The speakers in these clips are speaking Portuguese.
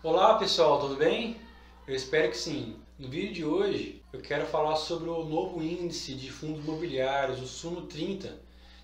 Olá pessoal, tudo bem? Eu espero que sim. No vídeo de hoje eu quero falar sobre o novo índice de fundos imobiliários, o Suno 30,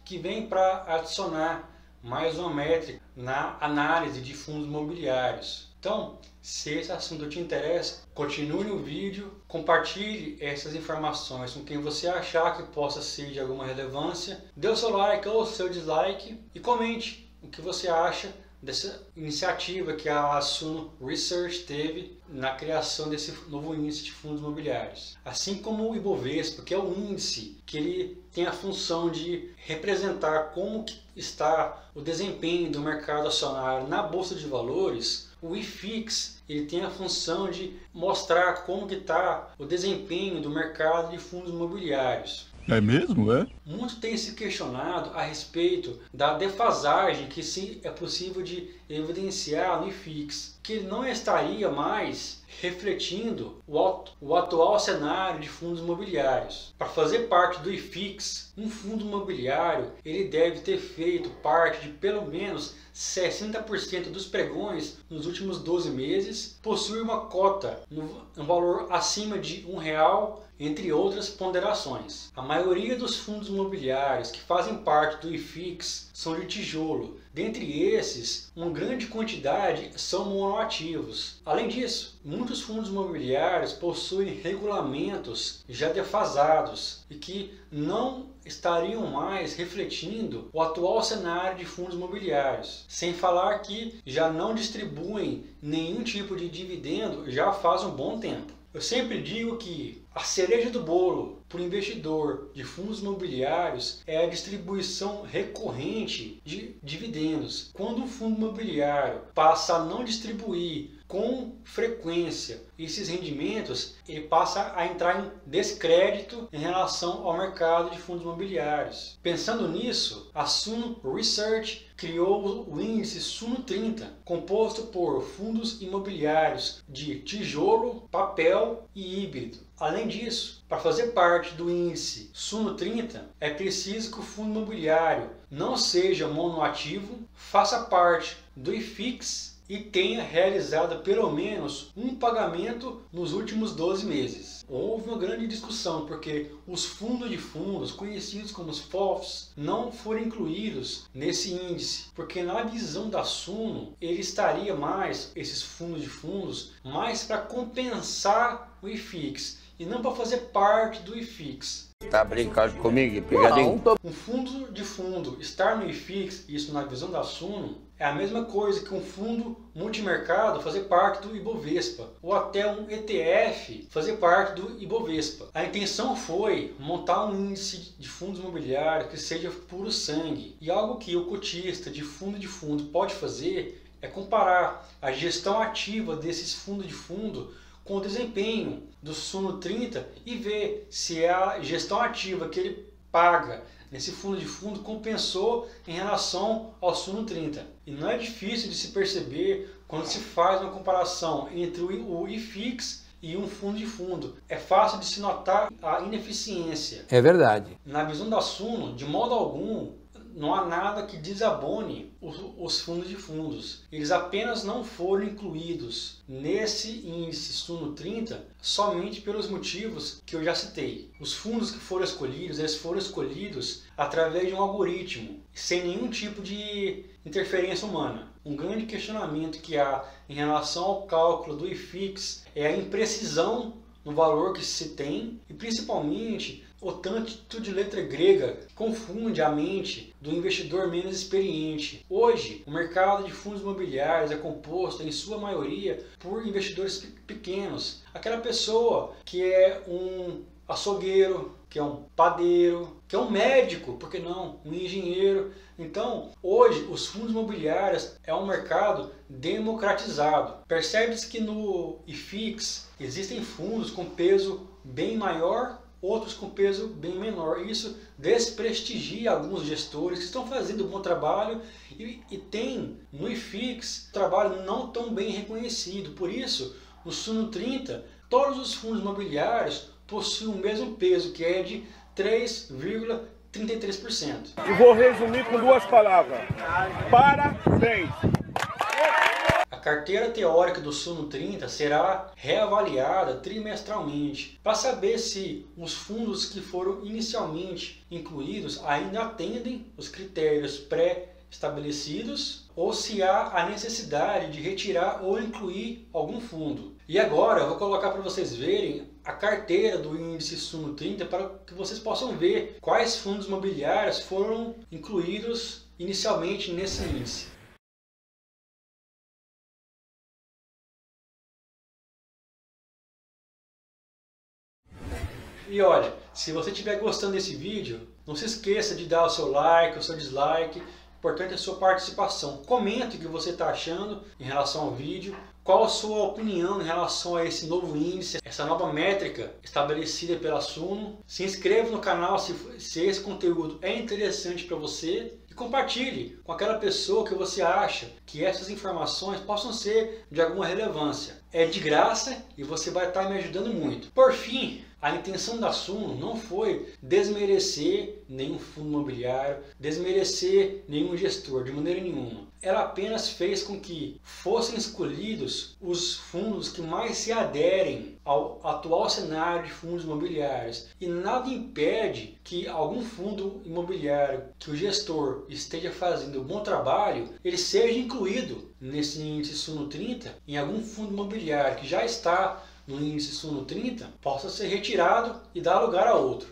que vem para adicionar mais uma métrica na análise de fundos imobiliários. Então, se esse assunto te interessa, continue no vídeo, compartilhe essas informações com quem você achar que possa ser de alguma relevância, dê o seu like ou o seu dislike e comente o que você acha dessa iniciativa que a Suno Research teve na criação desse novo índice de fundos imobiliários. Assim como o Ibovespa, que é o índice que ele tem a função de representar como que está o desempenho do mercado acionário na Bolsa de Valores, o IFIX ele tem a função de mostrar como que está o desempenho do mercado de fundos imobiliários. É mesmo, é? Muito tem se questionado a respeito da defasagem que é possível de evidenciar no IFIX, que ele não estaria mais refletindo o atual cenário de fundos imobiliários. Para fazer parte do IFIX, um fundo imobiliário ele deve ter feito parte de pelo menos 60% dos pregões nos últimos 12 meses, possui uma cota no valor acima de R$1, entre outras ponderações. A maioria dos fundos imobiliários que fazem parte do IFIX são de tijolo. Dentre esses, uma grande quantidade são monoativos. Além disso, muitos fundos imobiliários possuem regulamentos já defasados e que não estariam mais refletindo o atual cenário de fundos imobiliários. Sem falar que já não distribuem nenhum tipo de dividendo já faz um bom tempo. Eu sempre digo que a cereja do bolo para o investidor de fundos imobiliários é a distribuição recorrente de dividendos. Quando um fundo imobiliário passa a não distribuir com frequência esses rendimentos, ele passa a entrar em descrédito em relação ao mercado de fundos imobiliários. Pensando nisso, a Suno Research criou o índice Suno 30, composto por fundos imobiliários de tijolo, papel e híbrido. Além disso, para fazer parte do índice Suno 30, é preciso que o fundo imobiliário não seja monoativo, faça parte do IFIX e tenha realizado pelo menos um pagamento nos últimos 12 meses. Houve uma grande discussão porque os fundos de fundos, conhecidos como os FOFs, não foram incluídos nesse índice, porque na visão da Suno, ele estaria mais, esses fundos de fundos, mais para compensar o IFIX e não para fazer parte do IFIX. Tá brincando comigo, pegadinho? Um fundo de fundo estar no IFIX, isso na visão da Suno, é a mesma coisa que um fundo multimercado fazer parte do Ibovespa, ou até um ETF fazer parte do Ibovespa. A intenção foi montar um índice de fundos imobiliários que seja puro sangue. E algo que o cotista de fundo pode fazer é comparar a gestão ativa desses fundos de fundo com o desempenho do Suno 30 e ver se a gestão ativa que ele paga nesse fundo de fundo compensou em relação ao Suno 30. E não é difícil de se perceber quando se faz uma comparação entre o IFIX e um fundo de fundo. É fácil de se notar a ineficiência. É verdade. Na visão da Suno, de modo algum, não há nada que desabone os fundos de fundos. Eles apenas não foram incluídos nesse índice Suno 30 somente pelos motivos que eu já citei. Os fundos que foram escolhidos, eles foram escolhidos através de um algoritmo, sem nenhum tipo de interferência humana. Um grande questionamento que há em relação ao cálculo do IFIX é a imprecisão no valor que se tem e principalmente o tanto de letra grega que confunde a mente do investidor menos experiente. Hoje, o mercado de fundos imobiliários é composto, em sua maioria, por investidores pequenos. Aquela pessoa que é um açougueiro, que é um padeiro, que é um médico, por que não? Um engenheiro. Então, hoje, os fundos imobiliários é um mercado democratizado. Percebe-se que no IFIX existem fundos com peso bem maior, outros com peso bem menor. Isso desprestigia alguns gestores que estão fazendo um bom trabalho e tem no IFIX trabalho não tão bem reconhecido. Por isso, no Suno 30, todos os fundos imobiliários possuem o mesmo peso, que é de 3,33%. E vou resumir com duas palavras: parabéns! A carteira teórica do Suno 30 será reavaliada trimestralmente para saber se os fundos que foram inicialmente incluídos ainda atendem os critérios pré-estabelecidos ou se há a necessidade de retirar ou incluir algum fundo. E agora eu vou colocar para vocês verem a carteira do índice Suno 30 para que vocês possam ver quais fundos imobiliários foram incluídos inicialmente nesse índice. E olha, se você estiver gostando desse vídeo, não se esqueça de dar o seu like, o seu dislike. O importante é a sua participação. Comente o que você está achando em relação ao vídeo. Qual a sua opinião em relação a esse novo índice, essa nova métrica estabelecida pela Suno. Se inscreva no canal se esse conteúdo é interessante para você. E compartilhe com aquela pessoa que você acha que essas informações possam ser de alguma relevância. É de graça e você vai estar me ajudando muito. Por fim, a intenção da Suno não foi desmerecer nenhum fundo imobiliário, desmerecer nenhum gestor, de maneira nenhuma. Ela apenas fez com que fossem escolhidos os fundos que mais se aderem ao atual cenário de fundos imobiliários. E nada impede que algum fundo imobiliário que o gestor esteja fazendo um bom trabalho, ele seja incluído nesse índice Suno 30 em algum fundo imobiliário que já está no índice Suno 30, possa ser retirado e dar lugar a outro.